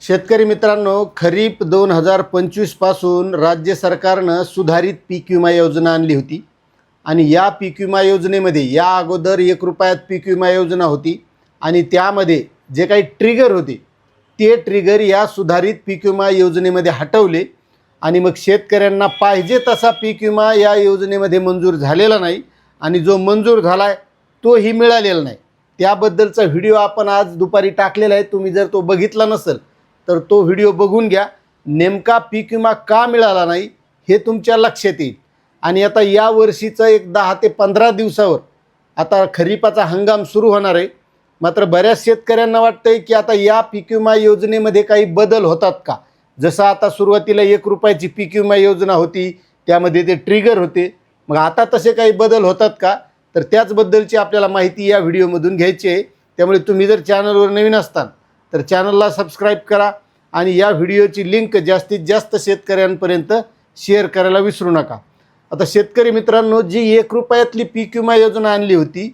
शेतकरी मित्रांनो, खरीप 2025 पासून राज्य सरकारनं सुधारित पीक विमा योजना आणली होती आणि या पीक विमा योजनेमध्ये या अगोदर 1 रुपयात पीक विमा योजना होती आणि त्यामध्ये जे काही ट्रिगर होते ते ट्रिगर या सुधारित पीक विमा योजनेमध्ये हटवले आणि मग शेतकऱ्यांना पाहिजे तसा पीक विमा या योजनेमध्ये मंजूर झालेला नाही आणि जो मंजूर झाला आहे तोही मिळालेला नाही। त्याबद्दलचा व्हिडिओ आपण आज दुपारी टाकलेला आहे। तुम्ही जर तो बघितला नसेल तर तो व्हिडिओ बघून घ्या। नेमका पीक विमा का मिळाला नाही हे तुमच्या लक्षात येईल। आणि आता या वर्षीचं एक 10 ते 15 दिवसावर आता खरीपाचा हंगाम सुरू होणार आहे। मात्र बऱ्याच शेतकऱ्यांना वाटतंय की आता या पीक विमा योजनेमध्ये काही बदल होतात का। जसं आता सुरुवातीला 1 रुपयाची पीक विमा योजना होती, त्यामध्ये ते ट्रिगर होते, मग आता तसे काही बदल होतात का, तर त्याचबद्दलची आपल्याला माहिती या व्हिडिओमधून घ्यायची आहे। त्यामुळे तुम्ही जर चॅनलवर नवीन असताल तर चॅनलला सबस्क्राईब करा आणि या व्हिडिओची लिंक जास्तीत जास्त शेतकऱ्यांपर्यंत शेअर करायला विसरू नका। आता शेतकरी मित्रांनो, जी 1 रुपयातली पीक विमा योजना आणली होती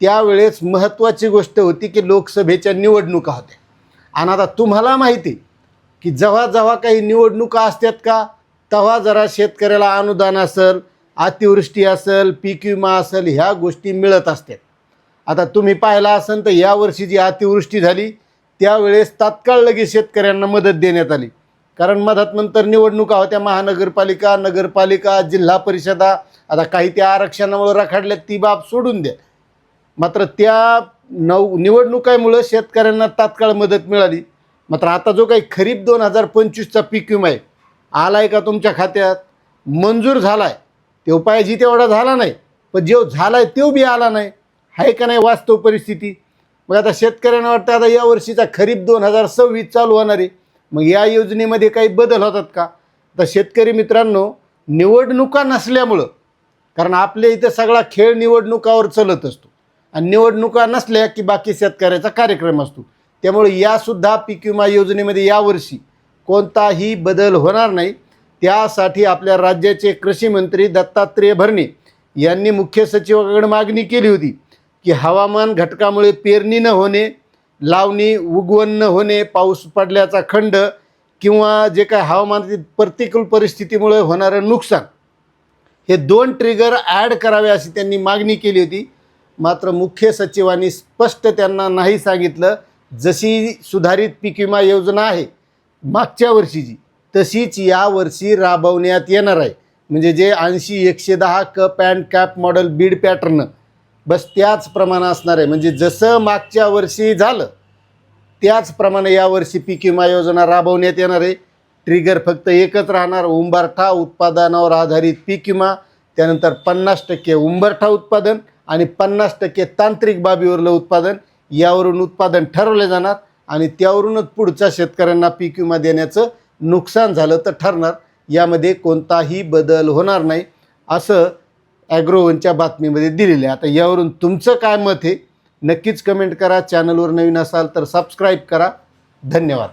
त्यावेळेस महत्त्वाची गोष्ट होती की लोकसभेच्या निवडणुका होत्या आणि आता तुम्हाला माहिती आहे की जेव्हा जेव्हा काही निवडणुका असतात का तेव्हा जरा शेतकऱ्याला अनुदान असेल, अतिवृष्टी असेल, पीक विमा असेल, ह्या गोष्टी मिळत असतात। आता तुम्ही पाहिला असेल तर यावर्षी जी अतिवृष्टी झाली त्यावेळेस तात्काळ लगेच शेतकऱ्यांना मदत देण्यात आली, कारण मधात नंतर निवडणुका होत्या, महानगरपालिका, नगरपालिका, जिल्हा परिषदा। आता काही त्या आरक्षणामुळे रखडल्यात ती बाब सोडून द्या, मात्र त्या निवडणुकामुळे शेतकऱ्यांना तात्काळ मदत मिळाली। मात्र आता जो काही खरीप 2025चा पीक विमा आहे आलाय का तुमच्या खात्यात, मंजूर झाला आहे, तो पाहिजे तेवढा झाला नाही, पण जो झाला आहे तो बी आला नाही, आहे का नाही वास्तव परिस्थिती। मग आता शेतकऱ्यांना वाटतं आता या वर्षीचा खरीप 2026 चालू होणार आहे, मग या योजनेमध्ये काही बदल होतात का। तर शेतकरी मित्रांनो, निवडणुका नसल्यामुळं, कारण आपल्या इथं सगळा खेळ निवडणुकावर चालत असतो आणि निवडणुका नसल्या की बाकी शेतकऱ्याचा कार्यक्रम असतो, त्यामुळे यासुद्धा पीक विमा योजनेमध्ये यावर्षी कोणताही बदल होणार नाही। त्यासाठी आपल्या राज्याचे कृषी मंत्री दत्तात्रय भरणे यांनी मुख्य सचिवाकडे मागणी केली होती की हवामान घटकामुळे पेरणी न होणे, लावणी, उगवण न होणे, पाऊस पडल्याचा खंड किंवा जे काय हवामानातील प्रतिकूल परिस्थितीमुळे होणारं नुकसान, हे 2 ट्रिगर ॲड करावे अशी त्यांनी मागणी केली होती। मात्र मुख्य सचिवांनी स्पष्ट त्यांना नाही सांगितलं, जशी सुधारित पीक विमा योजना आहे मागच्या वर्षीची तशीच यावर्षी राबवण्यात येणार आहे। म्हणजे जे 80-110 cup and cap model Beed pattern बस त्याचप्रमाणे असणार आहे। म्हणजे जसं मागच्या वर्षी झालं त्याचप्रमाणे यावर्षी पीक विमा योजना राबवण्यात येणार आहे। ट्रिगर फक्त एकच राहणार, उंबरठा उत्पादनावर आधारित पीक विमा, त्यानंतर 50% उंबरठा उत्पादन आणि 50% तांत्रिक बाबीवरलं उत्पादन, यावरून उत्पादन ठरवले जाणार आणि त्यावरूनच पुढच्या शेतकऱ्यांना पीक विमा देण्याचं नुकसान झालं तर ठरणार। यामध्ये कोणताही बदल होणार नाही असं ॲग्रोवनच्या बातमीमध्ये दिलेलं आहे। आता यावरून तुमचं काय मत आहे नक्कीच कमेंट करा। चॅनलवर नवीन असाल तर सबस्क्राईब करा। धन्यवाद।